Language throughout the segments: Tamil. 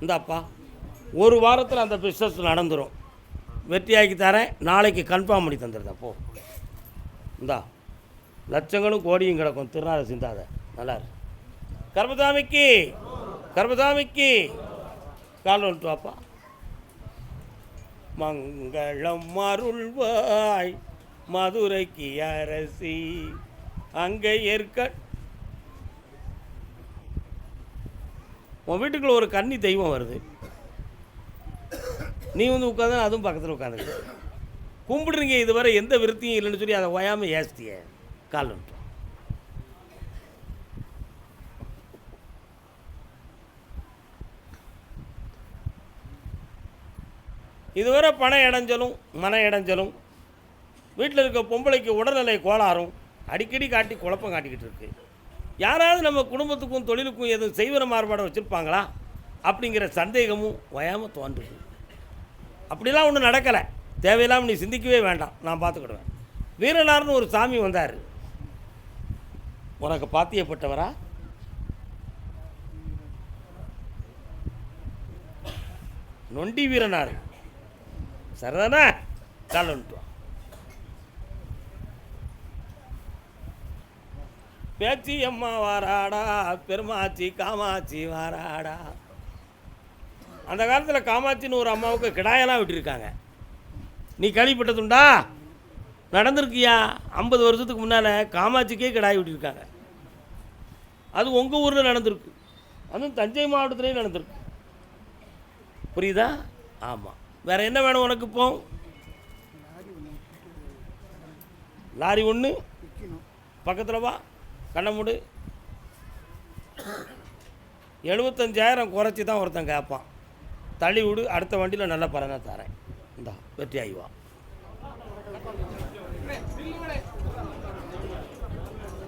இந்தாப்பா, ஒரு வாரத்தில் அந்த பிஸ்னஸ் நடந்துடும். வெற்றியாக்கி தரேன், நாளைக்கு கன்ஃபார்ம் பண்ணி தந்துடுதேன். போ, இந்தா லட்சங்களும் கோடியும் கிடக்கும். திருநாளை சிந்தாத. நல்லா இருக்கு. கர்மசாமிக்கு கர்மசாமிக்கு கால் வந்துட்டு வாப்பா. மங்களம் அருள்வாய் மதுரைக்கு அரசி அங்கே ஏற்க. உன் வீட்டுக்குள்ள ஒரு கன்னி தெய்வம் வருது. நீ வந்து உட்காந்து அதுவும் பக்கத்தில் உட்காந்துருக்கு. கும்பிடுறீங்க, இதுவரை எந்த விருத்தியும் இல்லைன்னு சொல்லி அதை ஓயாமல் ஏசித்திய. கால் வந்துட்டு இதுவரை பண இடைஞ்சலும் மன இடைஞ்சலும், வீட்டில் இருக்க பொம்பளைக்கு உடல்நிலை கோளாறும் அடிக்கடி காட்டி குழப்பம் காட்டிக்கிட்டு இருக்கு. யாராவது நம்ம குடும்பத்துக்கும் தொழிலுக்கும் எதுவும் செய்வன மாறுபாடை வச்சுருப்பாங்களா அப்படிங்கிற சந்தேகமும் ஓயாமல் தோன்றுது. அப்படிலாம் ஒன்றும் நடக்கலை. தேவையில்லாமல் நீ சிந்திக்கவே வேண்டாம், நான் பார்த்துக்கிடுவேன். வீரனார்னு ஒரு சாமி வந்தார். உனக்கு பாத்தியப்பட்டவரா? நொண்டி வீரனார் சரிதானே? கால் வந்துட்டு பேச்சி அம்மா வாராடா, பெருமாச்சி காமாட்சி வாராடா. அந்த காலத்தில் காமாட்சின்னு ஒரு அம்மாவுக்கு கிடாயெல்லாம் விட்டுருக்காங்க. நீ கேள்விப்பட்டதுண்டா? நடந்திருக்கியா? 50 வருஷத்துக்கு முன்னால் காமாட்சிக்கே கிடாய் விட்டுருக்காங்க. அது உங்கள் ஊரில் நடந்திருக்கு, அதுவும் தஞ்சை மாவட்டத்திலே நடந்திருக்கு. புரியுதா? ஆமாம். வேறு என்ன வேணும் உனக்கு? இப்போ லாரி ஒன்று பக்கத்தில் வா, கண்ணை மூடு. 75,000 குறைச்சி தான் ஒருத்தன் கேட்பான். தள்ளி விடு, அடுத்த வண்டியில் நல்ல பலனை தரேன். இந்தா வெற்றி ஆகி வா.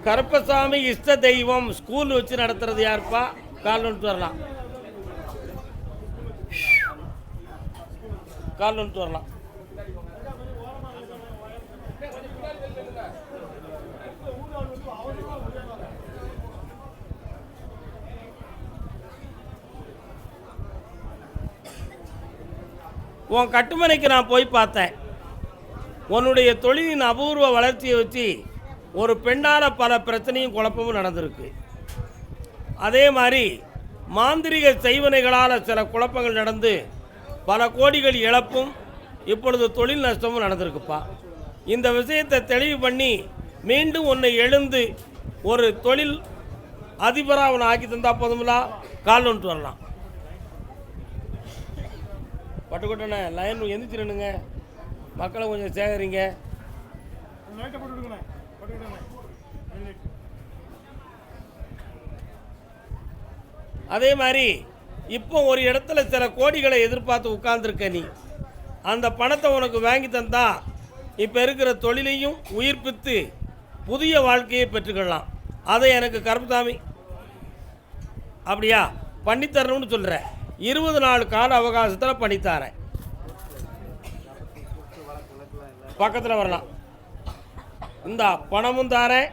கருப்பசாமி இஷ்ட தெய்வம் ஸ்கூல் வச்சு நடத்துறது யாருப்பா? கால் வந்துட்டு வரலாம், கால் வந்துட்டு வரலாம். உன் கட்டுமனைக்கு நான் போய் பார்த்தேன். உன்னுடைய தொழிலின் அபூர்வ வளர்ச்சியை வச்சு ஒரு பெண்ணால் பல பிரச்சனையும் குழப்பமும் நடந்திருக்கு. அதே மாதிரி மாந்திரிக செய்வனைகளால் சில குழப்பங்கள் நடந்து பல கோடிகள் இழப்பும் இப்பொழுது தொழில் நஷ்டமும் நடந்திருக்குப்பா. இந்த விஷயத்தை தெளிவு பண்ணி மீண்டும் உன்னை எழுந்து ஒரு தொழில் அதிபராக அவனை ஆக்கி தந்தா போதும்லா. கால் வந்துட்டு வரலாம். பட்டுக்கொட்டண்ணே லைன் எந்திரிச்சிருந்துங்க, மக்களை கொஞ்சம் சேகரிங்க. அதே மாதிரி இப்போ ஒரு இடத்துல சில கோடிகளை எதிர்பார்த்து உட்கார்ந்துருக்க நீ. அந்த பணத்தை உனக்கு வாங்கி தந்தா இப்போ இருக்கிற தொழிலையும் உயிர்ப்பித்து புதிய வாழ்க்கையை பெற்றுக்கொள்ளலாம். அதை எனக்கு கருப்பசாமி அப்படியா பண்ணித்தரணும்னு சொல்கிறேன். 20 நாள் கால அவகாசத்தில் பண்ணித்தாரேன். பக்கத்தில் வரலாம். இந்த பணமும் தாரேன்,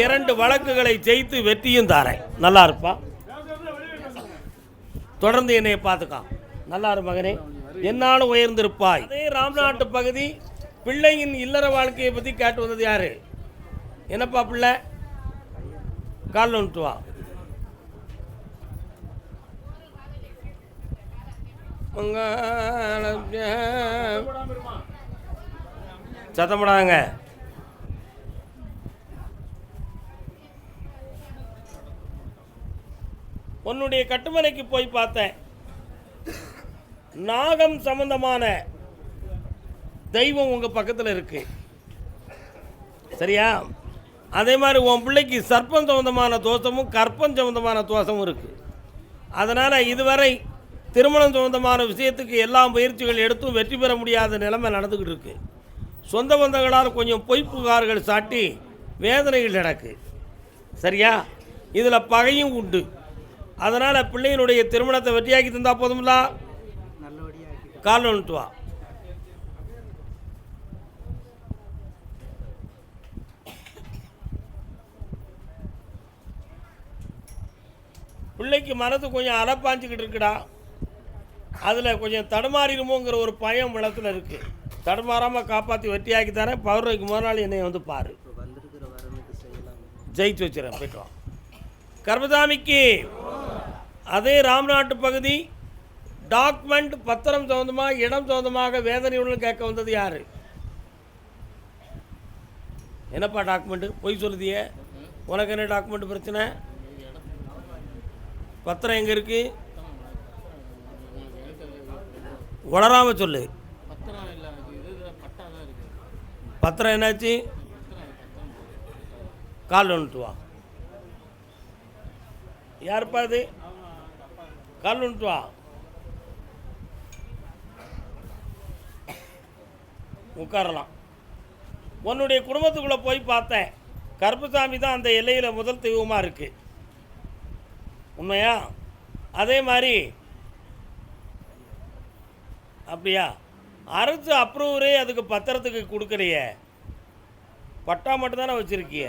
2 வழக்குகளை ஜெயித்து வெற்றியும் தாரேன். நல்லா இருப்பா. தொடர்ந்து என்னை பார்த்துக்கா. நல்லா இரு மகனே, என்னாலும் உயர்ந்திருப்பாய். அதே ராம்நாட்டு பகுதி பிள்ளையின் இல்லற வாழ்க்கையை பற்றி கேட்டு வந்தது யாரு? என்னப்பா பிள்ளை? கால் வந்துட்டு வா. சத்தப்படாங்க. உன்னுடைய கட்டுமனைக்கு போய் பார்த்தேன். நாகம் சம்பந்தமான தெய்வம் உங்கள் பக்கத்தில் இருக்கு, சரியா? அதே மாதிரி உன் பிள்ளைக்கு சர்ப்பம் சம்பந்தமான தோஷமும் கற்பம் சம்பந்தமான தோஷமும் இருக்குது. அதனால் இதுவரை திருமணம் சம்பந்தமான விஷயத்துக்கு எல்லா முயற்சிகள் எடுத்தும் வெற்றி பெற முடியாத நிலைமை நடந்துக்கிட்டு இருக்கு. சொந்த பந்தங்களால் கொஞ்சம் பொய் புகார்கள் சாட்டி வேதனைகள் நடக்கு, சரியா? இதில் பகையும் உண்டு. அதனால் பிள்ளையினுடைய திருமணத்தை வெற்றியாக்கி தந்தா போதும்ல. கால் வந்துட்டு வா. பிள்ளைக்கு மனது கொஞ்சம் அலப்பாஞ்சிக்கிட்டு இருக்குடா. அதில் கொஞ்சம் தடுமாறிடுமோங்கிற ஒரு பயம் விளத்தில் இருக்குது. தடுமாறாமல் காப்பாற்றி வெட்டியாக்கி தரேன். பௌர்ணமிக்கு முதல் நாள் என்னை வந்து பாரு, ஜெயிச்சு வச்சுறேன். போய்ட்டு வா. கர்மசாமிக்கு அதே ராம்நாட்டு பகுதி டாக்குமெண்ட் பத்திரம் சம்பந்தமாக இடம் சம்பந்தமாக வேதனையுடன் கேட்க வந்தது யார்? என்னப்பா டாக்குமெண்ட்டு? பொய் சொல்லுதியே. உனக்கு என்ன டாக்குமெண்ட் பிரச்சனை? பத்திரம் எங்கே இருக்கு? உளராம சொல்லு. பத்திரம் என்னாச்சு? கால் வந்துட்டு வா. யாருப்பா அது? கால் வந்துட்டு வா. உட்காரலாம். உன்னுடைய குடும்பத்துக்குள்ளே போய் பார்த்தேன். கருப்பசாமி தான் அந்த எல்லையில் முதல் தெய்வமாக இருக்குது. உண்மையா? அதே மாதிரி அப்படியா? அரசு அப்ரூவரே அதுக்கு பத்திரத்துக்கு கொடுக்கலையே. பட்டா மட்டும் தானே வச்சுருக்கிய.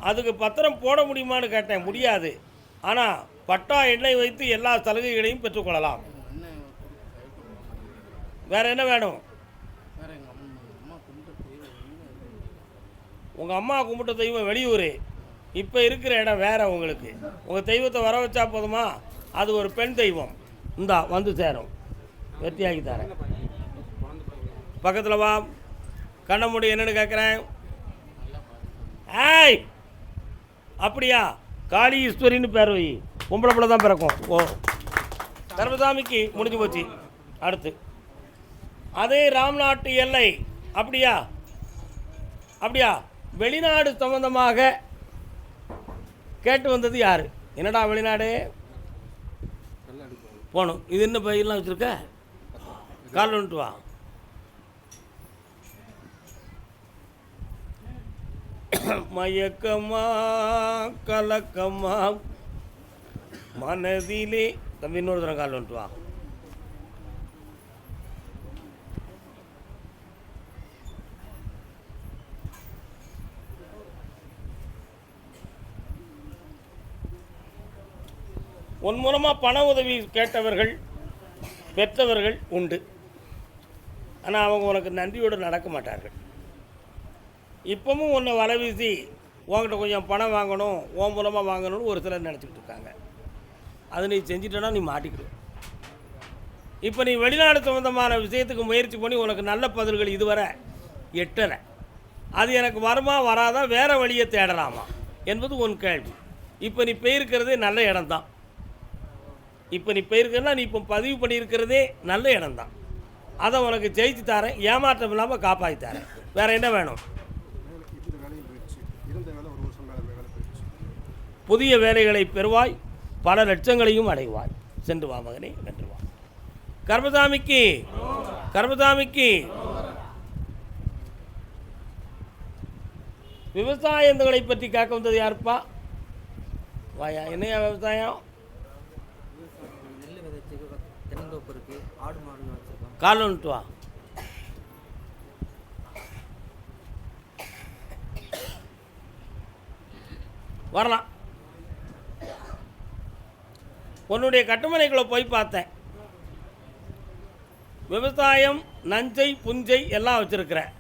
அதுக்கு பத்திரம் போட முடியுமான்னு கேட்டேன். முடியாது. ஆனால் பட்டா எண்ணெய் வைத்து எல்லா சலுகைகளையும் பெற்றுக்கொள்ளலாம். வேறு என்ன வேணும்? உங்கள் அம்மா கும்பிட்ட தெய்வம் வெளியூர். இப்போ இருக்கிற இடம் வேறு. உங்களுக்கு உங்கள் தெய்வத்தை வர வச்சா போதுமா? அது ஒரு பெண் தெய்வம். இந்தா வந்து சேரும். வெற்றியாக்கி தரேன். பக்கத்தில் வா. கண்ண மூடி என்னென்னு கேட்குறேன். ஏய், அப்படியா? காளி ஈஸ்வரின்னு பேர் வை. பொம்பளை பிள்ளை தான் பிறக்கும். ஓ, கர்மசாமிக்கு முடிஞ்சு போச்சு. அடுத்து அதே ராம்நாட்டு எல்லை. அப்படியா? அப்படியா? வெளிநாடு சம்பந்தமாக கேட்டு வந்தது யார்? என்னடா வெளிநாடு போகணும்? இது என்ன பையெல்லாம் வச்சுருக்க? கால் வந்துட்டு வா. மயக்கமா கலக்கமா மனதிலே. தம்பி இன்னொரு தரம் கால் வந்துட்டு வா. உன் மூலமாக பண உதவி கேட்டவர்கள் பெற்றவர்கள் உண்டு. ஆனால் அவங்க உனக்கு நன்றியோடு நடக்க மாட்டார்கள். இப்போவும் உன்னை வலை வீசி உங்கள்கிட்ட கொஞ்சம் பணம் வாங்கணும், உன் மூலமாக வாங்கணும்னு ஒரு சிலர் நினச்சிக்கிட்டு இருக்காங்க. அது நீ செஞ்சிட்டனா நீ மாட்டிக்கிடும். இப்போ நீ வெளிநாடு சம்மந்தமான விஷயத்துக்கு முயற்சி பண்ணி உனக்கு நல்ல பதில்கள் இதுவரை எட்டலை. அது எனக்கு வருமா வராதா, வேறு வழியை தேடலாமா என்பது உன் கேள்வி. இப்போ நீ போயிருக்கிறதே நல்ல இடம்தான். இப்போ நீ போயிருக்கிறனா நீ இப்போ பதிவு பண்ணியிருக்கிறதே நல்ல இடம்தான். அதை உனக்கு ஜெயிச்சு தரேன். ஏமாற்றம் இல்லாமல் காப்பாற்றி தரேன். வேறு என்ன வேணும்? புதிய வேலைகளை பெறுவாய், பல லட்சங்களையும் அடைவாய். சென்று வா மகனே, வென்று வா. கர்மசாமிக்கு கர்மசாமிக்கு விவசாயங்களை பற்றி கேட்க வந்தது யாருப்பா? வாயா. என்னையா விவசாயம்? கால் வந்துட்டு வா. வரலாம். உன்னுடைய கட்டுமனைக்குள்ளே போய் பார்த்தேன். விவசாயம், நஞ்சை, புஞ்சை எல்லாம் வச்சுருக்கிறேன்.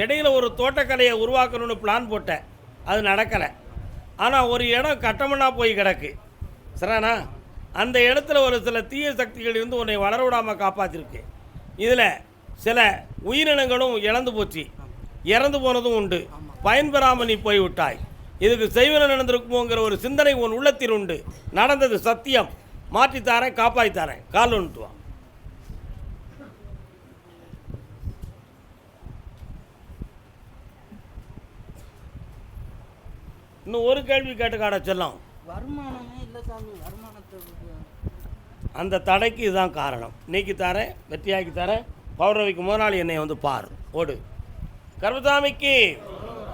இடையில் ஒரு தோட்டக்கலையை உருவாக்கணும்னு பிளான் போட்டேன். அது நடக்கலை. ஆனால் ஒரு இடம் கட்டமனாக போய் கிடக்கு. சரிண்ணா? அந்த இடத்துல ஒரு சில தீய சக்திகள் இருந்து உன்னை வளர விடாமல் காப்பாற்றிருக்கு. இதில் சில உயிரினங்களும் இழந்து போச்சு, இறந்து போனதும் உண்டு. பயன்பெறாமல் நீ போய்விட்டாய். இதுக்கு செய்வன நடந்திருக்குமோங்கிற ஒரு சிந்தனை உன் உள்ளத்தில் உண்டு. நடந்தது சத்தியம். மாற்றித்தாரேன், காப்பாற்றித்தாரேன். கால் வந்துட்டு வா. இன்னும் ஒரு கேள்வி கேட்டு காட செல்லம். வருமானமே இல்லை சாமி. வருமானத்தை அந்த தடைக்கு இதுதான் காரணம். நீக்கி தரேன், வெற்றியாக்கி தரேன். பௌர்ணமிக்கு முதல் நாள் என்னை வந்து பார். ஓடு. கர்மசாமிக்கு.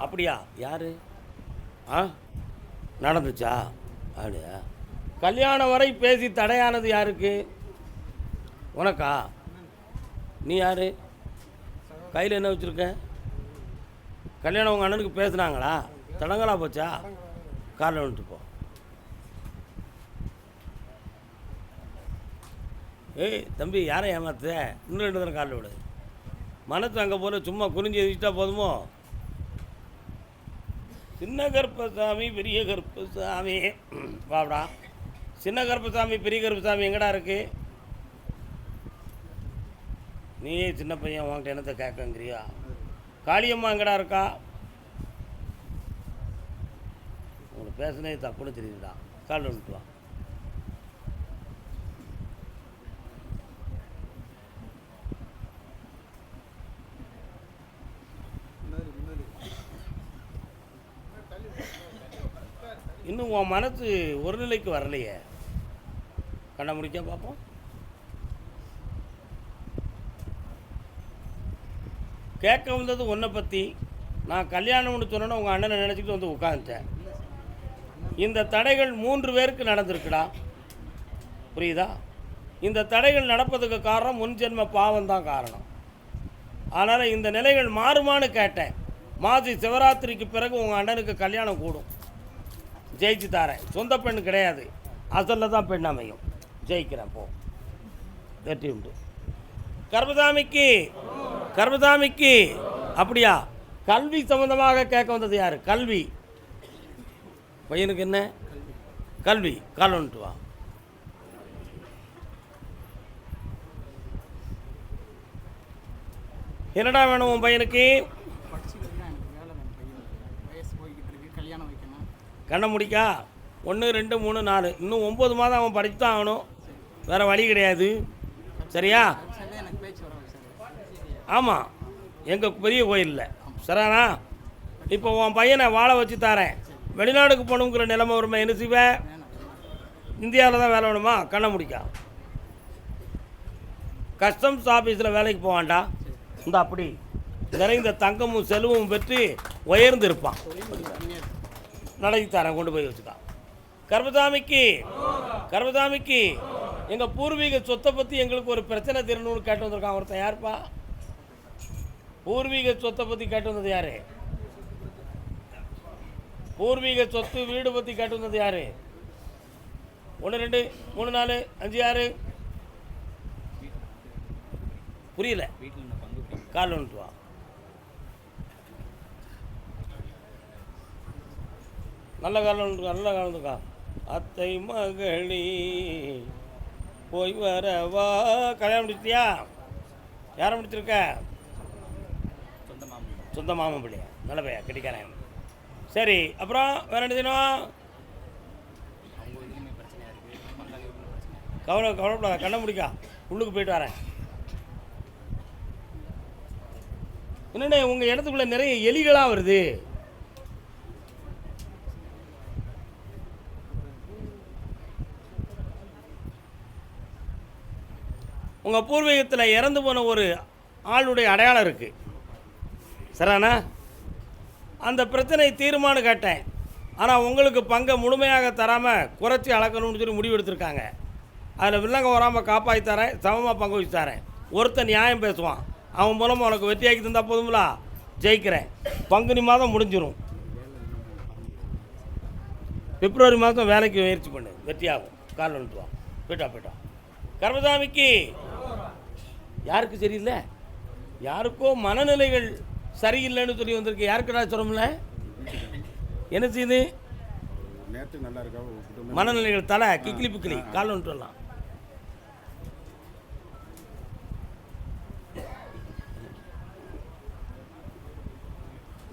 அப்படியா? யார்? நடந்துச்சா? அப்படியா? கல்யாணம் வரை பேசி தடையானது யாருக்கு? உனக்கா? நீ யார்? கையில் என்ன வச்சுருக்க? கல்யாணம் உங்கள் அண்ணனுக்கு பேசுனாங்களா? தடங்களா போச்சா? காலைல வந்துட்டு போ. ஏய் தம்பி யாரை ஏமாத்த இன்னும் 2 தடவை காலில் விடு. மனசு அங்கே போல சும்மா குறிஞ்சி எழுதிட்டா போதுமோ? சின்ன கருப்பசாமி பெரிய கருப்பசாமி வாடா. சின்ன கருப்பசாமி பெரிய கருப்பசாமி எங்கடா இருக்கு? நீயே சின்ன பையன் வாங்கிட்ட என்னத்தை கேட்கங்கிறியா? காளியம்மா எங்கடா இருக்கா? உங்களுக்கு பேசுனே தப்புன்னு தெரியுதுடா. காலில் விட்டுவா. இன்னும் உன் மனசு ஒரு நிலைக்கு வரலையே. கண்ண முடிக்க பார்ப்போம். கேட்க வந்தது உன்னை பற்றி. நான் கல்யாணம்னு சொன்னோன்னா உங்கள் அண்ணனை நினச்சிக்கிட்டு வந்து உட்காந்துட்டேன். இந்த தடைகள் 3 பேருக்கு நடந்திருக்குடா. புரியுதா? இந்த தடைகள் நடப்பதுக்கு காரணம் முன்ஜென்ம பாவம் தான் காரணம். அதனால் இந்த நிலைகள் மாறுமான்னு கேட்டேன். மாசி சிவராத்திரிக்கு பிறகு உங்கள் அண்ணனுக்கு கல்யாணம் கூடும். ஜெயிச்சு தாரேன். சொந்த பெண் கிடையாது, அசலில் தான் பெண் அமையும். ஜெயிக்கிறேன். போ, வெற்றி உண்டு. கர்மசாமிக்கு கர்மசாமிக்கு அப்படியா? கல்வி சம்பந்தமாக கேட்க வந்தது யார்? கல்வி. பையனுக்கு என்ன கல்வி? கால் வந்துட்டு வா. என்னடா வேணும் உன் பையனுக்கு? கண்ண முடிக்கா 1 2 3 4 இன்னும் 9 மாதம் அவன் படித்து தான் ஆகணும். வேறு வழி கிடையாது. சரியா? ஆமாம், எங்கள் பெரிய கோயிலில். சரிண்ணா? இப்போ உன் பையனை வாழ வச்சு தாரேன். வெளிநாடுக்கு போகணுங்கிற நிலைமை வருமா? என்ன செய்வேன்? இந்தியாவில் தான் வேலை வேணுமா? கண்ண முடிக்கா. கஸ்டம்ஸ் ஆஃபீஸில் வேலைக்கு போவான்டா. இந்த அப்படி நிறைந்த தங்கமும் செல்வமும் பெற்று உயர்ந்து இருப்பான். நடத்தி தரேன், கொண்டு போய் வச்சுக்கான். கர்மசாமிக்கு கர்மசாமிக்கு எங்கள் பூர்வீக சொத்தை பற்றி எங்களுக்கு ஒரு பிரச்சனை தீரணும்னு கேட்டு வந்திருக்கான் ஒருத்தன். யாருப்பா? பூர்வீக சொத்தை பற்றி கேட்டு வந்தது யார்? பூர்வீக சொத்து வீடு பற்றி கேட்டு வந்தது யார்? 1 2 3 4 5 6 புரியல. கால் வந்துட்டு வா. நல்ல காலம் நல்ல காலத்துக்கா. அத்தை மகளி போய் வரவா. கல்யாணம் முடிச்சிட்டியா? யாரை முடிச்சிருக்க? சொந்த மாமன் பிள்ளையா? நல்ல பையா, கட்டிக்காரன். சரி, அப்புறம் வேற என்ன செய்யணும்? கவலைப்படாத, கண்ண முடிக்கா. உள்ளுக்கு போயிட்டு வரேன். என்னண்ணே உங்கள் இடத்துக்குள்ளே நிறைய எலிகளாக வருது. உங்கள் பூர்வீகத்தில் இறந்து போன ஒரு ஆளுடைய அடையாளம் இருக்குது. சரிண்ணா? அந்த பிரச்சனை தீர்மானு கேட்டேன். ஆனால் உங்களுக்கு பங்கை முழுமையாக தராமல் குறைச்சி அளக்கணும்னு சொல்லி முடிவு எடுத்திருக்காங்க. அதில் வில்லங்க வராமல் காப்பாற்றி தரேன், சமமாக பங்கு வச்சு தரேன். ஒருத்தன் நியாயம் பேசுவான், அவன் மூலமாக உனக்கு வெற்றியாக்கி தந்தால் போதுங்களா? ஜெயிக்கிறேன். பங்குனி மாதம் முடிஞ்சிடும். பிப்ரவரி மாதம் வேலைக்கு முயற்சி பண்ணு, வெற்றியாகும். கால் வந்துட்டுவான். போயிட்டா. கர்மசாமிக்கு யாருக்கு சரியில்லை? யாருக்கோ மனநிலைகள் சரியில்லைன்னு சொல்லி வந்திருக்கு. யாருக்குடா சொல்லும்ல? என்ன செய்யுது? மனநிலைகள் தலை கிக்கிலி பிக்கிலி. கால் வந்துட்டு வரலாம்.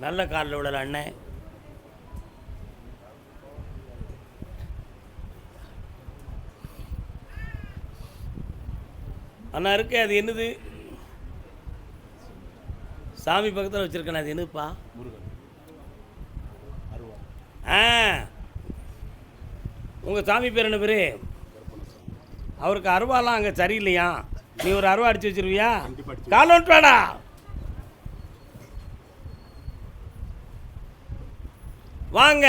நல்ல காலில் விடல அண்ணன். அண்ணா இருக்கு. அது என்னது? சாமி பக்கத்தில் வச்சுருக்கேன். அது என்னதுப்பா? உங்கள் சாமி பேர் என்ன பேர்? அவருக்கு அருவாலாம் அங்கே சரியில்லையா? நீ ஒரு அருவா அடிச்சு வச்சிருவியா? கால் வந்துட்டாடா. வாங்க.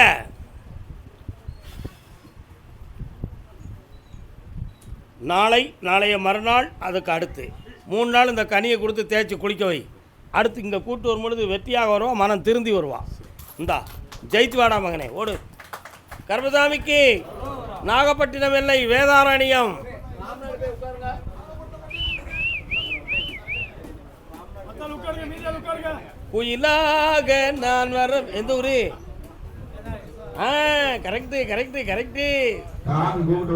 நாளைய மறுநாள், அதுக்கு அடுத்து 3 நாள் இந்த கனியை கொடுத்து தேய்ச்சி குளிக்க வை. அடுத்து இங்கே கூட்டு வரும்பொழுது வெற்றியாக வருவான், மனம் திருந்தி வருவான். இந்தா ஜெயித்து வாடா மகனே, ஓடு. கர்மசாமிக்கு நாகப்பட்டினம் எல்லை வேதாரண்யம். குயிலாக நான் வர எந்த ஊரு? Correct correct correct.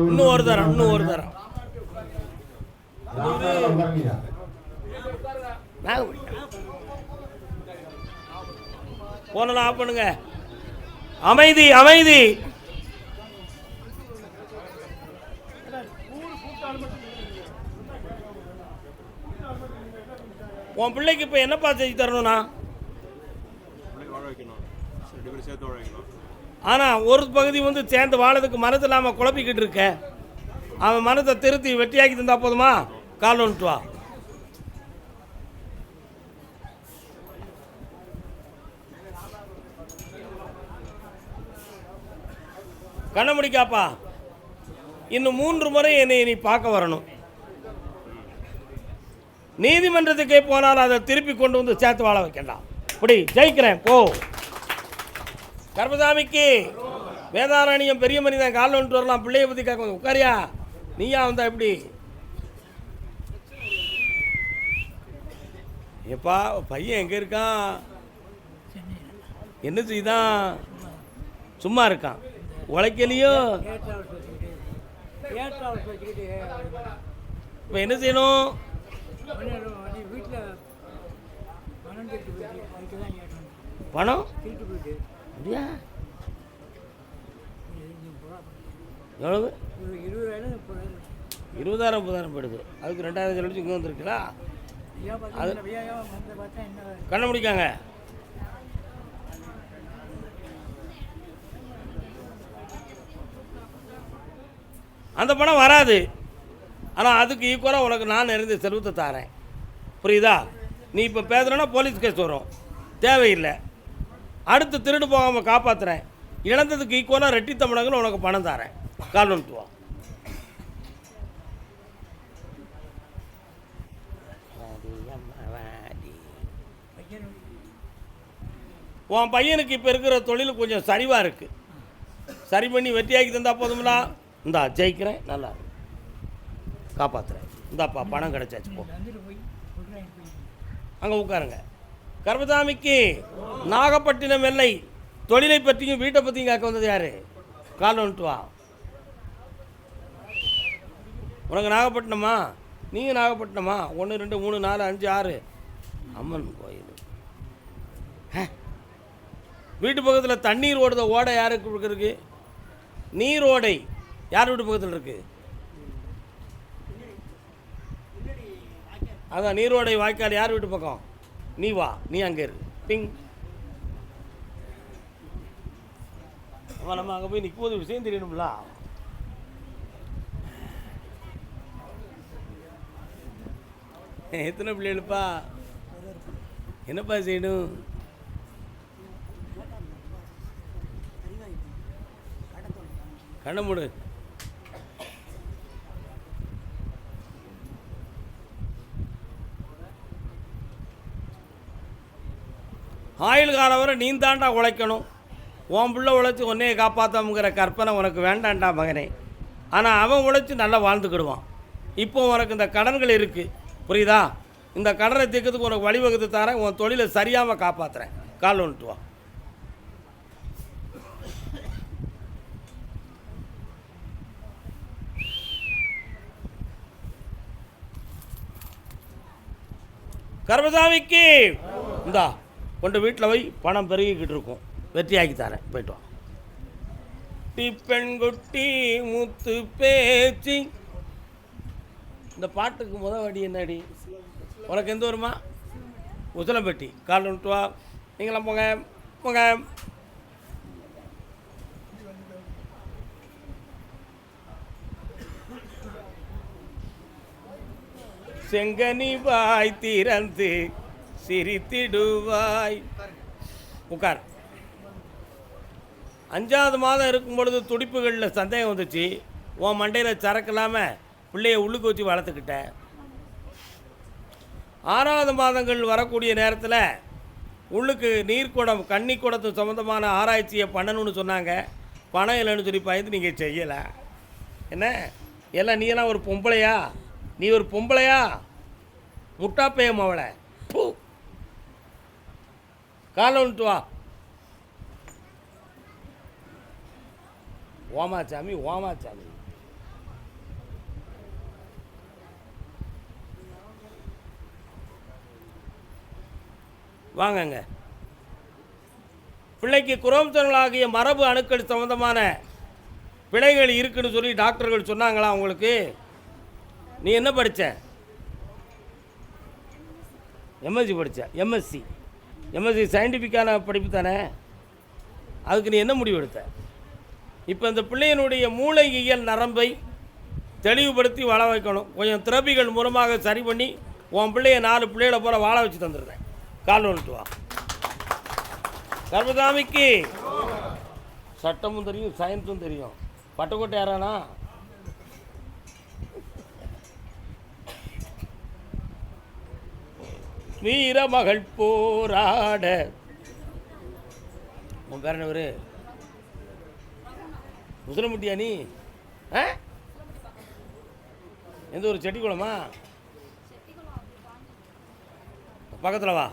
இன்னும் ஒரு தரம், இன்னும் ஒரு தரம். போனலாம் ஆஃப் பண்ணுங்க. அமைதி அமைதி. உன் பிள்ளைக்கு இப்போ என்னப்பா செஞ்சு தரணும்னா? ஆனால் ஒரு பகுதி வந்து சேர்ந்து வாழறதுக்கு மனது இல்லாமல் குழப்பிக்கிட்டு இருக்க. அவன் மனத்தை திருத்தி வெட்டியாக்கி தந்தா போதுமா? கால் வந்துட்டு வா. கண்ண முடிக்காப்பா. இன்னும் 3 முறை என்னை நீ பார்க்க வரணும். நீதிமன்றத்துக்கே போனால் அதை திருப்பி கொண்டு வந்து சேர்த்து வாழ வைக்கலாம். இப்படி ஜெயிக்கிறேன் போ. கர்மசாமிக்கு வேதாரண்யம் பெரிய மனிதன் காலில் வந்துட்டு வரலாம். பிள்ளைய பற்றி கேட்க உட்காரியா? நீயா வந்தா எப்படி? எப்பா பையன் எங்கே இருக்கான்? என்ன செய்தான்? சும்மா இருக்கான். உழைக்கலையோ? இப்போ என்ன செய்யணும்? பணம் அப்படியா? எவ்வளவு? 20,000 30,000 போயிடுது. அதுக்கு 2,000 கழிச்சு இங்கே வந்துருக்குங்களா? அது கண்ண முடிக்காங்க. அந்த பணம் வராது. ஆனால் அதுக்கு ஈக்குவலாக உனக்கு நான் நிறைந்த செல்வத்தை தரேன். புரியுதா? நீ இப்போ பேசுகிறேன்னா போலீஸ் கேஸ் வரும், தேவையில்லை. அடுத்து திருடு போகாமல் காப்பாற்றுறேன். இழந்ததுக்கு ஈக்குவலாக ரெட்டி தமிழகன்னு உனக்கு பணம் தரேன். கால் வந்துட்டு வா. உன் பையனுக்கு இப்போ இருக்கிற தொழில் கொஞ்சம் சரிவாக இருக்குது. சரி பண்ணி வெட்டியாக்கி தந்தா போதுங்களா? இந்தா ஜெயிக்கிறேன், நல்லா காப்பாற்றுறேன். இந்தாப்பா பணம் கிடைச்சாச்சு. போ அங்கே உட்காருங்க. கர்மசாமிக்கு நாகப்பட்டினம் எல்லை தொழிலை பற்றியும் வீட்டை பற்றியும் கேட்க வந்தது யார்? கால் வந்துட்டு வா. உனக்கு நாகப்பட்டினமா? நீங்கள் நாகப்பட்டினமா? 1 2 3 4 5 6 அம்மன் கோயில். வீட்டு பக்கத்தில் தண்ணீர் ஓடுத ஓடை யாருக்கு இருக்கு? நீரோடை யார் வீட்டு பக்கத்தில் இருக்கு? அதான் நீரோடை வாய்க்கால் யார் வீட்டு பக்கம்? நீ வா, நீ அங்கே இரு. பிங். நம்ம அங்கே போய் நிற்கும்போது விஷயம் தெரியணும்ல. எத்தனை பிள்ளைகளுப்பா? என்னப்பா செய்யணும்? கண்ண மூடு. ஆயுள் காலம் வரை நீ தாண்டா உழைக்கணும். உன் பிள்ளை உழைச்சி உன்னையே காப்பாற்றாமுங்கிற கற்பனை உனக்கு வேண்டாண்டா மகனே. ஆனால் அவன் உழைச்சி நல்லா வாழ்ந்துக்கிடுவான். இப்போ உனக்கு இந்த கடன்கள் இருக்குது, புரியுதா? இந்த கடனை தீர்க்கிறதுக்கு உனக்கு வழிவகுத்து தரேன். உன் தொழிலை சரியாமல் காப்பாற்றுறேன். கால் வந்துட்டு வா. கர்மசாமிக்கு இந்தா கொண்டு வீட்டில் போய் பணம் பெருகிக்கிட்டு இருக்கும். வெற்றியாக்கி தரேன், போய்ட்டு வா. பெண்குட்டி முத்து பேச்சு. இந்த பாட்டுக்கு வடி என்னடி? உனக்கு எந்த வருமா? உசலம்பட்டி. கால் வந்துட்டு வா. நீங்களாம் போங்க போங்க. செங்கனி வாய் திறந்து சிரித்திடுவாய். உட்கார். 5வது மாதம் இருக்கும் பொழுது துடிப்புகளில் சந்தேகம் வந்துச்சு. உன் மண்டையில் சரக்கு இல்லாமல் பிள்ளைய உள்ளுக்கு வச்சு வளர்த்துக்கிட்டேன். 6வது மாதங்கள் வரக்கூடிய நேரத்தில் உள்ளுக்கு நீர்க்குடம் கன்னிக்குடத்து சம்மந்தமான ஆராய்ச்சியை பண்ணணும்னு சொன்னாங்க. பணம் இல்லைன்னு சொல்லி பயந்து நீங்கள் செய்யலை. என்ன எல்லாம் நீ எல்லாம் ஒரு பொம்பளையா? நீ ஒரு பொம்பளையா? முட்டாப்பையம் அவளை. பூ காலை வந்துட்டு வா. ஓமாச்சாமி ஓமாச்சாமி. வாங்கங்க. பிள்ளைக்கு குரோமோசோம்களாகிய மரபு அணுக்கள் சம்பந்தமான பிழைகள் இருக்குன்னு சொல்லி டாக்டர்கள் சொன்னாங்களா உங்களுக்கு? நீ என்ன படித்த? எம்எஸ்சி படித்த? எம்எஸ்சி சயின்டிஃபிக்கான படிப்பு தானே. அதுக்கு நீ என்ன முடிவு எடுத்த? இப்போ இந்த பிள்ளையினுடைய மூளையியல் நரம்பை தெளிவுபடுத்தி வாழ வைக்கணும். கொஞ்சம் திரபிகள் மூலமாக சரி பண்ணி உன் பிள்ளைய 4 பிள்ளைகளை போல வாழ வச்சு தந்துடுறேன். கால் வந்துட்டு வா. கர்மசாமிக்கு சட்டமும் தெரியும், சயின்ஸும் தெரியும். பட்டுக்கோட்டை யாரானா? வீர மகள் போராட. உன் பேர் என்ன? ஒரு முசுலமுட்டியா நீ? எந்த ஒரு செட்டி குளமா? பக்கத்தில் வா.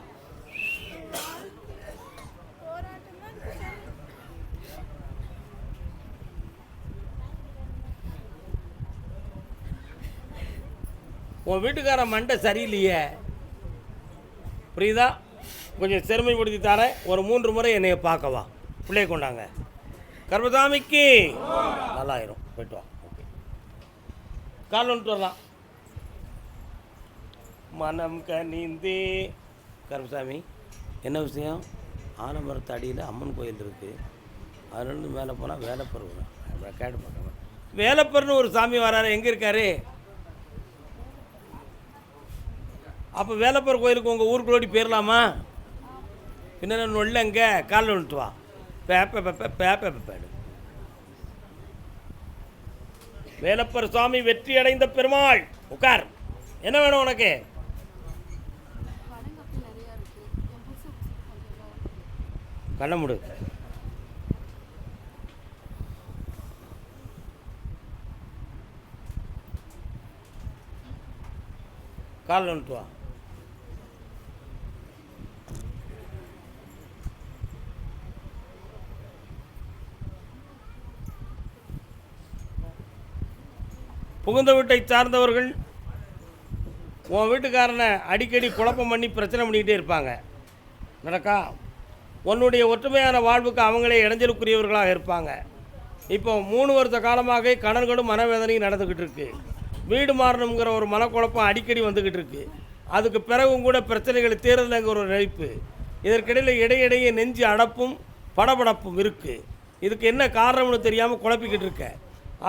உன் வீட்டுக்கார மண்டை சரியில்லையே, புரியுதா? கொஞ்சம் சிறுமைப்படுத்தி தரேன். ஒரு 3 முறை என்னைய பார்க்கவா. பிள்ளைய கொண்டாங்க. கர்மசாமிக்கு நல்லாயிரும். போய்ட்டு வா. ஓகே, கால் வந்துட்டு வரலாம். மனம் கனிந்தே. கர்மசாமி, என்ன விஷயம்? ஆலமரத்து அடியில் அம்மன் கோயில் இருக்குது. அதுலேருந்து மேலே போனால் வேலப்பர் வரும். கேட்டு பார்க்கலாம். வேலப்பர்னு ஒரு சாமி வராரு. எங்கே இருக்காரு? அப்போ வேலப்பர் கோயிலுக்கு உங்கள் ஊருக்குள்ளோடி போயிடலாமா? பின்ன நொல்லங்க. காலில் வந்துட்டு வா. பேப்பேடு. வேலப்பர் சுவாமி வெற்றி அடைந்த பெருமாள். உட்கார். என்ன வேணும் உனக்கு? கண்ண முடு. காலில் வந்துட்டு வா. புகுந்த வீட்டை சார்ந்தவர்கள் உன் வீட்டுக்காரனை அடிக்கடி குழப்பம் பண்ணி பிரச்சனை பண்ணிக்கிட்டே இருப்பாங்க. நடக்கா? உன்னுடைய ஒற்றுமையான வாழ்வுக்கு அவங்களே இடைஞ்சலுக்குரியவர்களாக இருப்பாங்க. இப்போ 3 வருஷ காலமாக கணவர்களும் மனவேதனையும் நடந்துக்கிட்டு இருக்கு. வீடு மாறணுங்கிற ஒரு மனக்குழப்பம் அடிக்கடி வந்துக்கிட்டு இருக்கு. அதுக்கு பிறகும் கூட பிரச்சனைகளை தீரலைங்கிற ஒரு நினைப்பு. இதற்கிடையில் இடையிடையே நெஞ்சு அடப்பும் படபடப்பும் இருக்குது. இதுக்கு என்ன காரணம்னு தெரியாமல் குழப்பிக்கிட்டு இருக்க.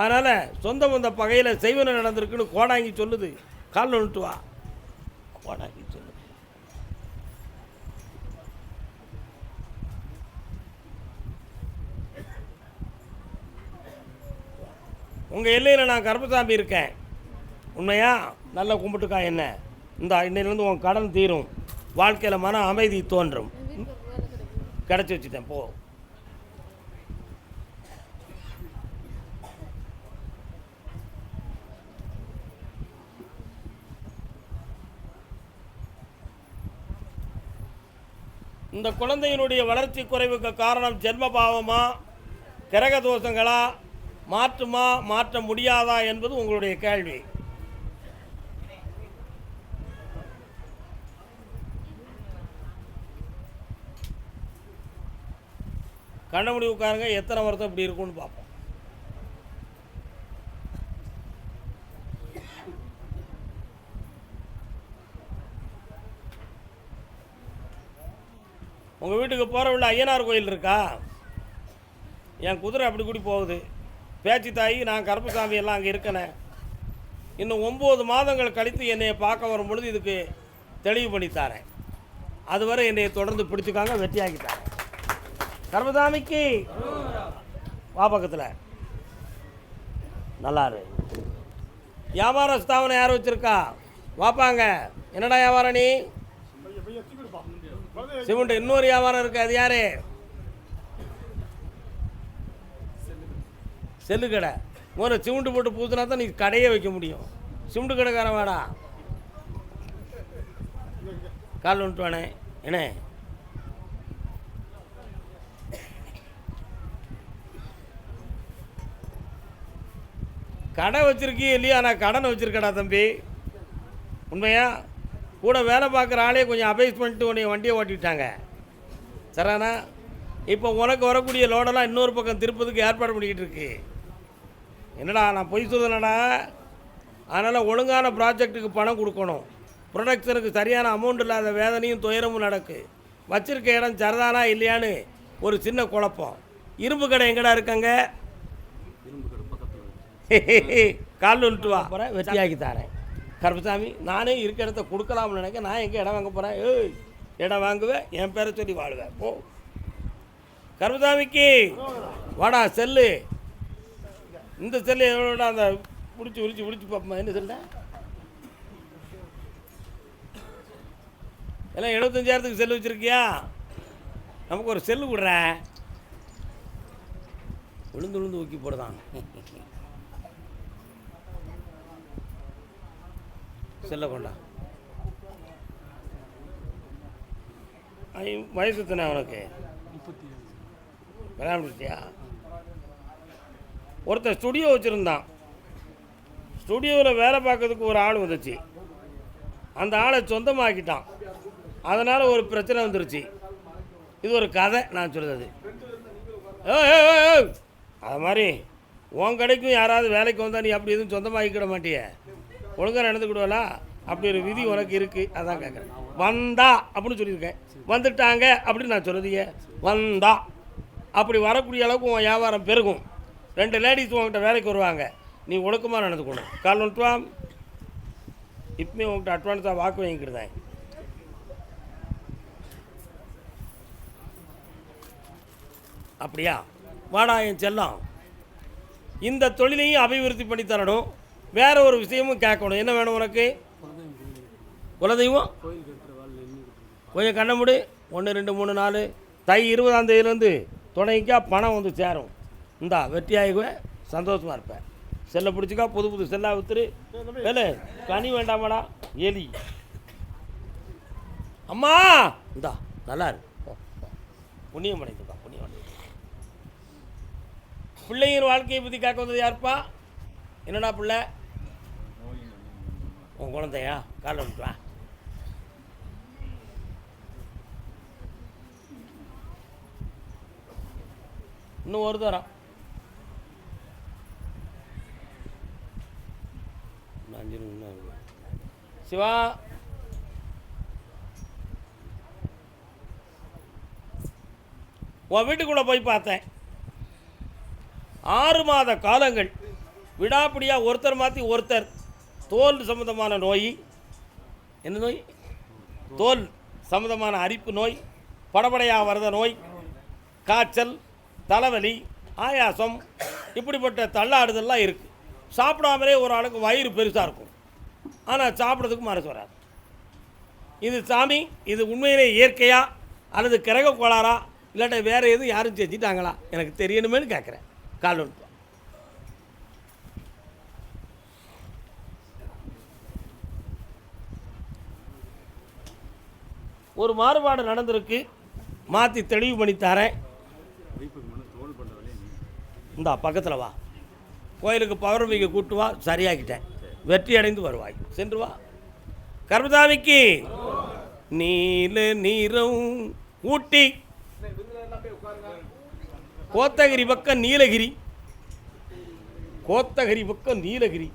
அதனால் சொந்த பந்த பகையில் செய்வன நடந்திருக்குன்னு கோடாங்கி சொல்லுது. காலில் வந்துட்டு வா. கோடாங்கி சொல்லுது. உங்கள் எல்லையில் நான் கருப்பசாமி இருக்கேன். உண்மையா? நல்லா கும்பிட்டுக்கா. என்ன இந்த இன்னையிலேருந்து உன் கடன் தீரும். வாழ்க்கையில் மன அமைதி தோன்றும். கிடச்சி வச்சுட்டேன். போ. இந்த குழந்தையினுடைய வளர்ச்சி குறைவுக்கு காரணம் ஜென்ம பாவமா, கிரக தோஷங்களா, மாற்றுமா மாற்ற முடியாதா என்பது உங்களுடைய கேள்வி. கண்ணமுடி உட்காருங்க. எத்தனை வருஷம் இப்படி இருக்கும்னு பார்ப்போம். உங்கள் வீட்டுக்கு போகிற உள்ள ஐயனார் கோயில் இருக்கா? என் குதிரை அப்படி கூடி போகுது. பேச்சு தாயி, நான் கருப்பசாமி எல்லாம் அங்கே இருக்கனே. இன்னும் 9 மாதங்கள் கழித்து என்னை பார்க்க வரும் பொழுது இதுக்கு தெளிவு பண்ணித்தாரேன். அதுவரை என்னை தொடர்ந்து பிடிச்சிக்காங்க. வெற்றியாக்கித்தாரேன். கருப்பசாமிக்கு வா. பக்கத்தில் நல்லாரு. வியாபார ஸ்தாபனம் யார் வச்சுருக்கா? வாப்பாங்க. என்னடா வியாபாரம் நீ? சிமெண்ட். இன்னொரு வியாபாரம் இருக்கு. அது யாரு? செல்லு கடை. முதல்ல சிமெண்ட் போட்டு பூசினா தான் நீ கடையே வைக்க முடியும். சிமெண்ட் கடைக்காரன் வாடா. கால் வந்துட்டு வானே. என்ன கடை வச்சுருக்கியே இல்லையா, நான் கடனை வச்சுருக்கடா தம்பி. உண்மையா? கூட வேலை பார்க்குற ஆளே கொஞ்சம் அபேஸ் பண்ணிட்டு உன்னை வண்டியை ஓட்டிவிட்டாங்க. சரிண்ணா? இப்போ உனக்கு வரக்கூடிய லோடெல்லாம் இன்னொரு பக்கம் திருப்பதுக்கு ஏற்பாடு பண்ணிக்கிட்டு இருக்கு. என்னடா நான் பொய் சொல்லுனடா. அதனால் ஒழுங்கான ப்ராஜெக்ட்டுக்கு பணம் கொடுக்கணும். ப்ரொடக்ஷனுக்கு சரியான அமௌண்ட் இல்லாத வேதனையும் துயரமும் நடக்கு. வச்சிருக்க இடம் சரிதானா இல்லையான்னு ஒரு சின்ன குழப்பம். இரும்பு கடை எங்கடா இருக்காங்க? கால் வந்துட்டு வா, அப்புறம் வெற்றியாக்கி தரேன். கருப்பசாமி, நானே இருக்க இடத்த கொடுக்கலாம்னு நினைக்க. நான் எங்கே இடம் வாங்க போகிறேன்? ஏய், இடம் வாங்குவேன், என் பேரை சொல்லி வாழுவேன். போ. கருப்பசாமிக்கு வாடா செல்லு. இந்த செல்லு எவ்வளோடா? அந்த பிடிச்சி பார்ப்போமா? என்ன செல்ல எல்லாம் 75,000க்கு செல்லு வச்சுருக்கியா? நமக்கு ஒரு செல்லு விடுற. விழுந்து ஊக்கி போடுதான். செல்ல கொண்டா. வயசு தானே அவனுக்கு? கல்யாணம். ஒருத்தர் ஸ்டுடியோ வச்சுருந்தான். ஸ்டுடியோவில் வேலை பார்க்கறதுக்கு ஒரு ஆள் வந்துச்சு. அந்த ஆளை சொந்தமாக்கிட்டான். அதனால் ஒரு பிரச்சனை வந்துருச்சு. இது ஒரு கதை நான் சொல்லுறது. அது மாதிரி உன் கடைக்கும் யாராவது வேலைக்கு வந்தால் நீ அப்படி எதுவும் சொந்தமாக்கிக்கிட மாட்டிய? ஒழுங்காக நடந்துக்கிடுவலா? அப்படி ஒரு விதி உனக்கு இருக்குது. அதான் கேட்குறேன். வந்தா அப்படின்னு சொல்லியிருக்கேன். வந்துட்டாங்க அப்படின்னு நான் சொல்லுறீங்க. வந்தா அப்படி வரக்கூடிய அளவுக்கு உன் வியாபாரம் பெருகும். 2 லேடிஸ் உங்கள்கிட்ட வேலைக்கு வருவாங்க. நீ ஒழுக்கமாக நடந்துக்கணும். கால் நோட்டுவாம். இப்போயும் உங்கள்கிட்ட அட்வான்ஸாக வாக்கு வாங்கிக்கிடுதேன். அப்படியா? வாடா என் செல்லம். இந்த தொழிலையும் அபிவிருத்தி பண்ணி தரணும். வேற ஒரு விஷயமும் கேட்கணும். என்ன வேணும் உனக்கு? குலதெய்வம் கொஞ்சம் கண்ண முடி. 1 2 3 4 தை 20ஆம் தேதியிலேருந்து தொடங்கிக்கா பணம் வந்து சேரும். இந்தா வெற்றியாகுவேன், சந்தோஷமாக இருப்பேன். செல்லை பிடிச்சிக்கா, புது செல்லாக வித்துரு. வேலை கனி வேண்டாமாடா எலி. அம்மா இந்தா நல்லா இருக்கு. புண்ணியம் பண்ணிட்டுருக்கா, புண்ணியம் பண்ணி. பிள்ளைங்க வாழ்க்கையை பற்றி கேட்க வந்தது யாருப்பா? என்னடா பிள்ளை? உன் குழந்தையா? காலை விட்டுவா. இன்னும் ஒரு தரம் 5 நிமிஷம். சிவா, உன் வீட்டுக்குள்ளே போய் பார்த்தேன். 6 மாத காலங்கள் விடாப்பிடியாக ஒருத்தர் மாற்றி ஒருத்தர் தோல் சம்மந்தமான நோய். என்ன நோய்? தோல் சம்மந்தமான அரிப்பு நோய், படபடையாக வரத நோய், காய்ச்சல், தலைவலி, ஆயாசம், இப்படிப்பட்ட தள்ளாடுதல்லாம் இருக்குது. சாப்பிடாமலே ஒரு ஆளுக்கு வயிறு பெருசாக இருக்கும். ஆனால் சாப்பிட்றதுக்கு மனசு வராது. இது சாமி, இது உண்மையிலே இயற்கையா அல்லது கிரக கோளாறா இல்லாட்ட வேறு எதுவும் யாரும் செஞ்சிட்டாங்களா எனக்கு தெரியணுமேனு கேட்குறேன். கால் ஒன்று. ஒரு மாறுபாடு நடந்திருக்கு. மாற்றி தெளிவு பண்ணி தரேன். இந்தா பக்கத்தில் வா. கோயிலுக்கு பௌர்ணமிக்கு கூட்டு வா. சரியாக்கிட்டேன். வெற்றி அடைந்து வருவாய். சென்று வா. கர்மசாமிக்கு நீல நீரம் ஊட்டி, கோத்தகிரி பக்கம் நீலகிரி, கோத்தகிரி பக்கம் நீலகிரி.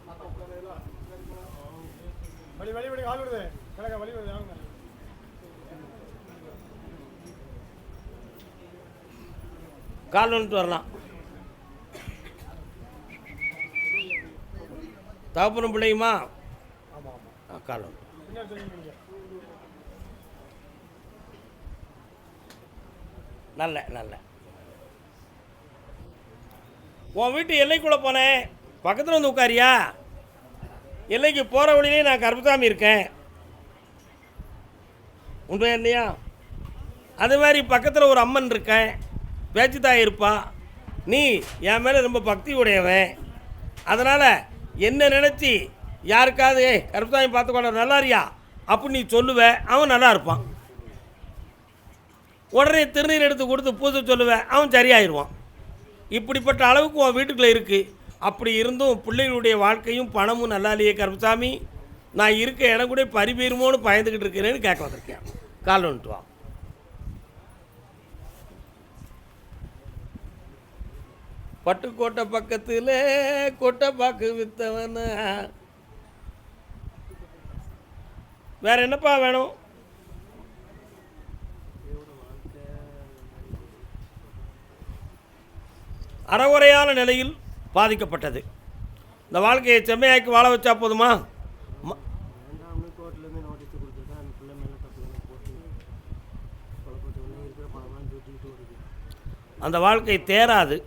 கால் வந்துட்டு வரலாம். தகப்பனும் பிள்ளையுமா? கால் வந்து நல்ல நல்ல. உன் வீட்டு எல்லைக்குள்ளே போனேன். பக்கத்தில் வந்து உட்காரியா? எல்லைக்கு போகிற வழியிலே நான் கருப்பசாமி இருக்கேன். உண்மையா இல்லையா? அது மாதிரி பக்கத்தில் ஒரு அம்மன் இருக்கேன். பேச்சுத்தாய் இருப்பா. நீ என் மேலே ரொம்ப பக்தி உடையவன். அதனால் என்ன நினச்சி யாருக்காவது கருப்பசாமி பார்த்துக்கொள்ள நல்லாரியா அப்படின்னு நீ சொல்லுவேன். அவன் நல்லா இருப்பான். உடனே திருநீர் எடுத்து கொடுத்து பூஜை சொல்லுவேன். அவன் சரியாயிடுவான். இப்படிப்பட்ட அளவுக்கு உன் வீட்டுக்குள்ளே இருக்குது. அப்படி இருந்தும் பிள்ளைகளுடைய வாழ்க்கையும் பணமும் நல்லா இல்லையே கருப்பசாமி, நான் இருக்க இடம் கூட பறிபீருமோன்னு பயந்துக்கிட்டு இருக்கிறேன்னு கேட்க வந்திருக்கேன். கால் வந்துட்டு வா. பட்டுக்கோட்டை பக்கத்தில் கொட்டை பாக்கு வித்தவன. வேற என்னப்பா வேணும்? அறகுறையான நிலையில் பாதிக்கப்பட்டது. இந்த வாழ்க்கையை செம்மையாக்கி வாழ வச்சா போதுமா? அந்த வாழ்க்கை தேராது.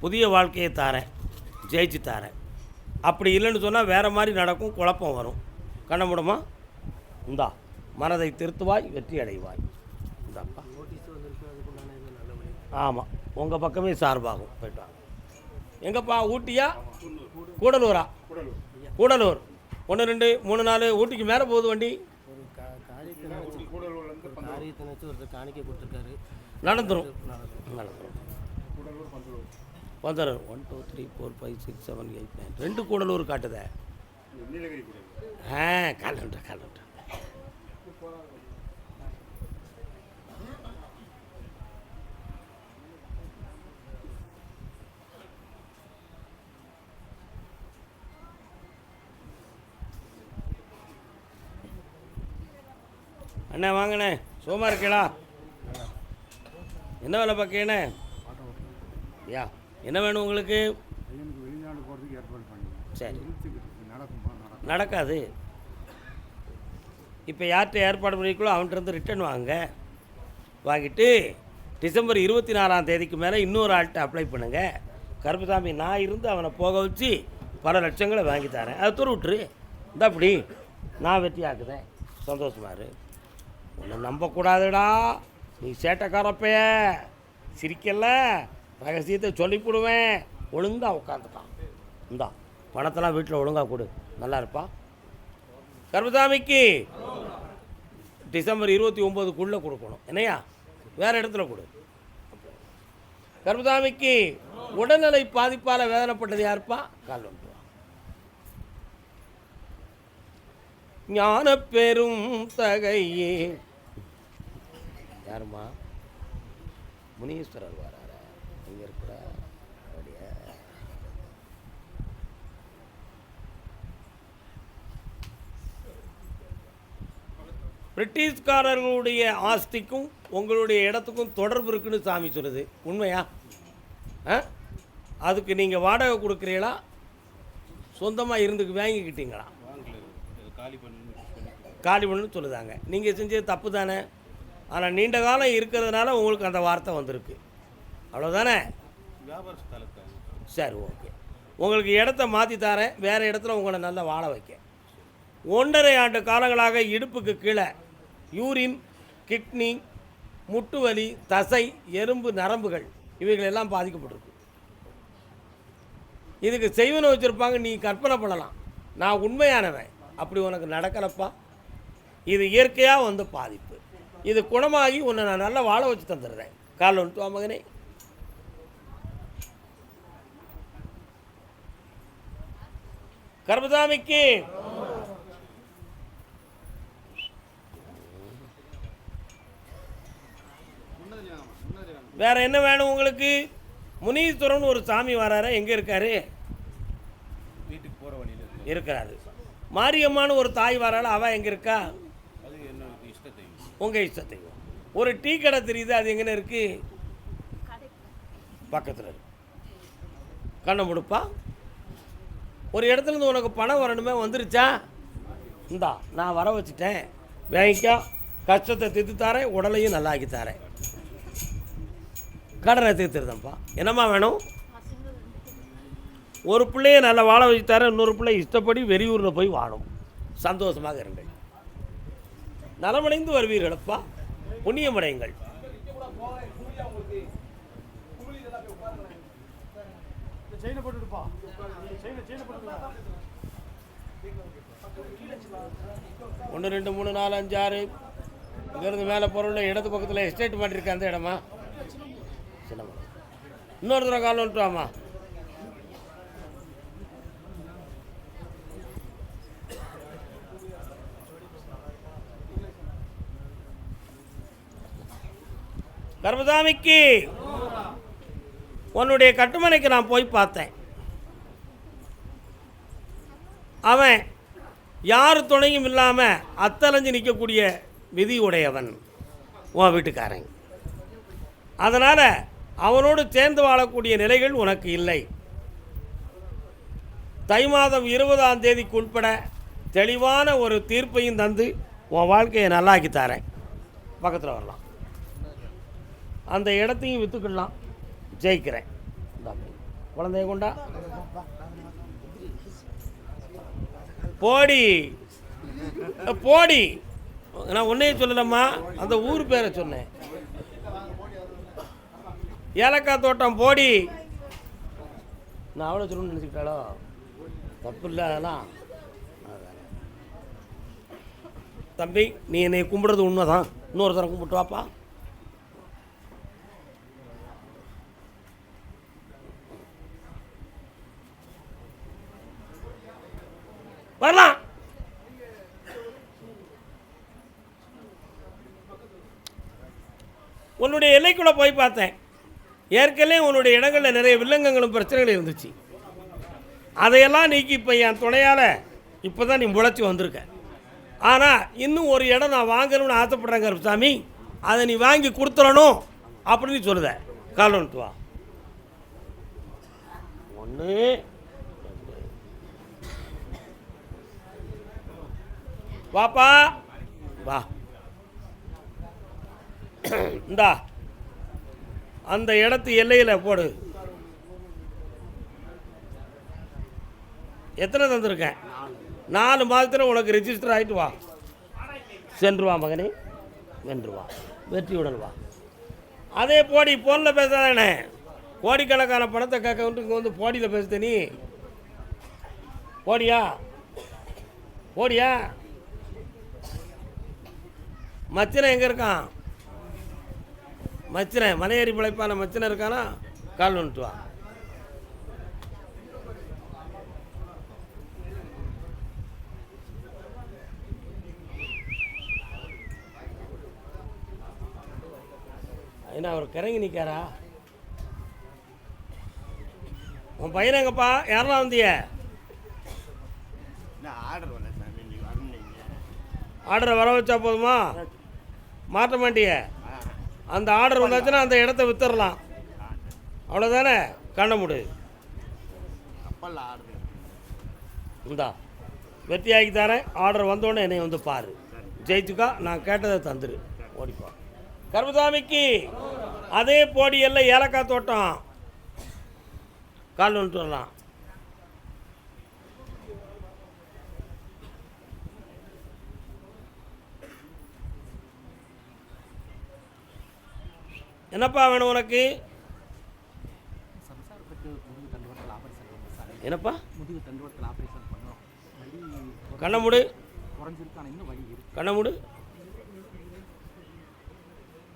புதிய வாழ்க்கையை தாரேன், ஜெயிச்சு தாரேன். அப்படி இல்லைன்னு சொன்னால் வேறு மாதிரி நடக்கும், குழப்பம் வரும். கண்ண முடியுமா? இந்தா, மனதை திருத்துவாய், வெற்றி அடைவாய். இந்தாப்பா. ஆமாம், உங்கள் பக்கமே சார்பாகும். போய்ட்டு வாங்க. எங்கப்பா? ஊட்டியா கூடலூரா? கூடலூர். 1 2 3 4 ஊட்டிக்கு மேலே போகுது வண்டி. நடந்துடும். வந்துடும். 1 2 3 4 5 6 7 8 9 2 கூடலூர் காட்டுதே. காலண்டா காலண்டா. அண்ணே வாங்கண்ணே, சுகமா இருக்கீங்களா? என்ன வேலை பார்க்கண்ணே? யா, என்ன வேணும் உங்களுக்கு? வெளிநாடு போகிறதுக்கு ஏற்பாடு பண்ணி. சரி, நடக்குமா? நடக்காது. இப்போ யார்கிட்ட ஏற்பாடு பண்ணிக்கலோ அவன்கிட்ட ரிட்டர்ன் வாங்கிட்டு டிசம்பர் 24ஆம் தேதிக்கு மேலே இன்னொரு ஆள்கிட்ட அப்ளை பண்ணுங்கள். கருப்பசாமி நான் இருந்து அவனை போக வச்சு பல லட்சங்களை வாங்கி தரேன். அதை தூர விட்டுரு. இந்த அப்படி நான் வெற்றி ஆக்குதேன். சந்தோஷமாரு. உன்னை நம்பக்கூடாதுடா, நீ சேட்டைக்காரப்பைய சிரிக்கல, ரகசியத்தை சொல்லிவிடுவேன். ஒழுங்காக உட்காந்துட்டான். இந்தா பணத்தெல்லாம் வீட்டில் ஒழுங்காக கொடு, நல்லா இருப்பா. கருப்பசாமிக்கு டிசம்பர் 29க்குள்ளே கொடுக்கணும். என்னையா? வேறு இடத்துல கொடு. கருப்பசாமிக்கு உடல்நிலை பாதிப்பால் வேதனைப்பட்டது யாருப்பா? கால் வந்துடுவா. ஞான பெரும் தகையே யாருமா? முனீஸ்வரர் வராரா? எங்கே இருக்கிறா? அப்படியா? பிரிட்டிஷ்காரர்களுடைய ஆஸ்திக்கும் உங்களுடைய இடத்துக்கும் தொடர்பு இருக்குன்னு சாமி சொல்லுது. உண்மையா? அதுக்கு நீங்கள் வாடகை கொடுக்குறீங்களா, சொந்தமாக இருந்துக்கு வாங்கிக்கிட்டீங்களா? காலி பண்ணு சொல்லுதாங்க. நீங்கள் செஞ்சது தப்பு தானே. ஆனால் நீண்ட காலம் இருக்கிறதுனால உங்களுக்கு அந்த வார்த்தை வந்திருக்கு, அவ்வளோதானே? சரி, ஓகே. உங்களுக்கு இடத்த மாற்றி தரேன், வேறு இடத்துல உங்களை நல்லா வாழ வைக்க. 1.5 ஆண்டு காலங்களாக இடுப்புக்கு கீழே யூரின், கிட்னி, முட்டு வலி, தசை, எறும்பு, நரம்புகள் இவைகளெல்லாம் பாதிக்கப்பட்டிருக்கு. இதுக்கு செய்வனை வச்சுருப்பாங்க. நீ கற்பனை பண்ணலாம், நான் உண்மையானவன். அப்படி உனக்கு நடக்கலப்பா. இது இயற்கையாக வந்த பாதிப்பு. இது குணமாகி உன்னை நான் நல்லா வாழ வச்சு தந்துடுறேன். கால் வந்துட்டு வா மகனே. கருப்பசாமிக்கு வேற என்ன வேணும் உங்களுக்கு? முனீஸ்வரன் ஒரு சாமி வராரு. எங்கே இருக்காரு? வீட்டுக்கு போகிற வழியில் இருக்கிறாரு. மாரியம்மான்னு ஒரு தாய் வராள். அவள் எங்கே இருக்கா? உங்கள் இஷ்டத்தை. ஒரு டீ கடை தெரியுது, அது எங்கே இருக்குது? பக்கத்தில் இருக்கு. கண்ணை முடுப்பா. ஒரு இடத்துலேருந்து உனக்கு பணம் வரணுமே, வந்துருச்சா? இந்தா நான் வர வச்சுட்டேன், வாங்கிக்கா. கஷ்டத்தை தீர்த்து தரேன், உடலையும் நல்லா ஆக்கி தரேன். கடனை தீர்த்துருதேன்ப்பா. என்னம்மா வேணும்? ஒரு பிள்ளையை நல்லா வாழ வச்சு தரேன், இன்னொரு பிள்ளை இஷ்டப்படி வெளியூரில் போய் வாழும். சந்தோஷமாக இருங்கள், நலமடைந்து வருவீர்களப்பா. புண்ணியமடையுங்கள். ஒன்று 2 3 4 5 6 இங்கேருந்து மேலே பொருள் இடது பக்கத்தில் எஸ்டேட் மாட்டிருக்க அந்த இடமா? சின்னம்மா இன்னொரு தடவை கால் வந்துட்டுவாம்மா. கர்மசாமிக்கு உன்னுடைய கட்டுமனைக்கு நான் போய் பார்த்தேன். அவன் யார் துணையும் இல்லாமல் அத்தலைஞ்சு நிற்கக்கூடிய விதி உடையவன் உன் வீட்டுக்காரன். அதனால் அவனோடு சேர்ந்து வாழக்கூடிய நிலைகள் உனக்கு இல்லை. தை மாதம் 20ஆம் தேதிக்கு உட்பட தெளிவான ஒரு தீர்ப்பையும் தந்து உன் வாழ்க்கையை நல்லாக்கி தரேன். பக்கத்தில் வரலாம், அந்த இடத்தையும் விற்றுக்கிடலாம், ஜெயிக்கிறேன். குழந்தைய கொண்டா போடி போடி. நான் ஒன்றையே சொல்லலம்மா, அந்த ஊர் பேரை சொன்னேன். ஏலக்காய் தோட்டம் போடி. நான் அவ்வளோ சொல்லணும்னு நினச்சிக்கிட்டாலோ? தப்பு இல்லை அதெல்லாம். தம்பி, நீ என்னை கும்பிடுறது உண்மைதான். இன்னொரு தரம் கும்பிட்டு வாப்பா. வரலாம். உன்னுடைய எல்லைக்குள்ளே போய் பார்த்தேன். ஏற்கனவே உன்னுடைய இடங்களில் நிறைய வில்லங்கங்களும் பிரச்சனைகள் இருந்துச்சு. அதையெல்லாம் நீக்கி இப்போ என் துணையால் இப்போ தான் நீ முளைச்சி வந்திருக்க. ஆனால் இன்னும் ஒரு இடம் நான் வாங்கணும்னு ஆசைப்படுறேன் கருப்பசாமி. அதை நீ வாங்கி கொடுத்துடணும் அப்படின்னு சொல்லுத. கால் வந்துட்டு வா. ஒன்று வாப்பா வா. இந்தா அந்த இடத்து எல்லையில் போடு. எத்தனை தந்திருக்கேன்? 4 மாதத்தில் உனக்கு ரெஜிஸ்டர் ஆகிட்டு வா. சென்று வா மகனே, வென்று வா, வெற்றியுடன் வா. அதே போடி, ஃபோனில் பேசாதானே. கோடிக்கணக்கான பணத்தை கேட்க இங்கே வந்து போடியில் பேசுத நீ. போடியா போடியா. மச்சனை எங்கே இருக்கான்? மச்சனை மலையேறி பிழைப்பான மச்சனை இருக்கானா? கால் வந்துட்டு வா. என்ன அவர் கிறங்கி நிற்காரா? உன் பையன் எங்கப்பா? யாரெல்லாம் வந்திய? ஆர்டரை வர வச்சா போதுமா? மாற்ற மாட்டிய? அந்த ஆர்டர் வந்தாச்சுன்னா அந்த இடத்த வித்துடலாம். அவ்வளோதானே? கண்ண முடு. இந்தா வெற்றியாக்கி தரேன். ஆர்டர் வந்தோடனே என்னை வந்து பாரு. ஜெயிச்சுக்கா, நான் கேட்டதை தந்துரு. ஓடிப்பா. கர்மசாமிக்கு அதே போடி எல்லாம் ஏலக்காய் தோட்டம். கால் வந்துட்டு வரலாம். என்னப்பா வேணும் உனக்கு? என்னப்பா? கண்ணமுடு, கண்ணமுடு.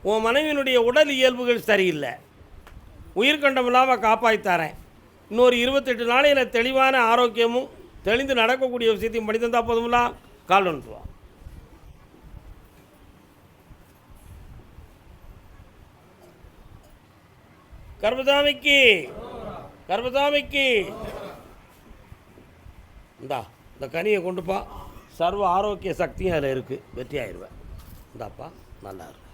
உன் மனைவியினுடைய உடல் இயல்புகள் சரியில்லை. உயிர்கண்டம் இல்லாமல் காப்பாற்றித்தரேன். இன்னொரு 28 நாளையில் தெளிவான ஆரோக்கியமும் தெளிந்து நடக்கக்கூடிய விஷயத்தையும் பண்ணி தந்தால் போதுங்களா? கால் வந்துட்டு வா. கர்மசாமிக்கு கர்மசாமிக்கு இந்த கனியை கொண்டுப்பா. சர்வ ஆரோக்கிய சக்தியும் அதில் இருக்குது. வெற்றி ஆயிடுவேன். இந்தாப்பா, நல்லா இருக்கு.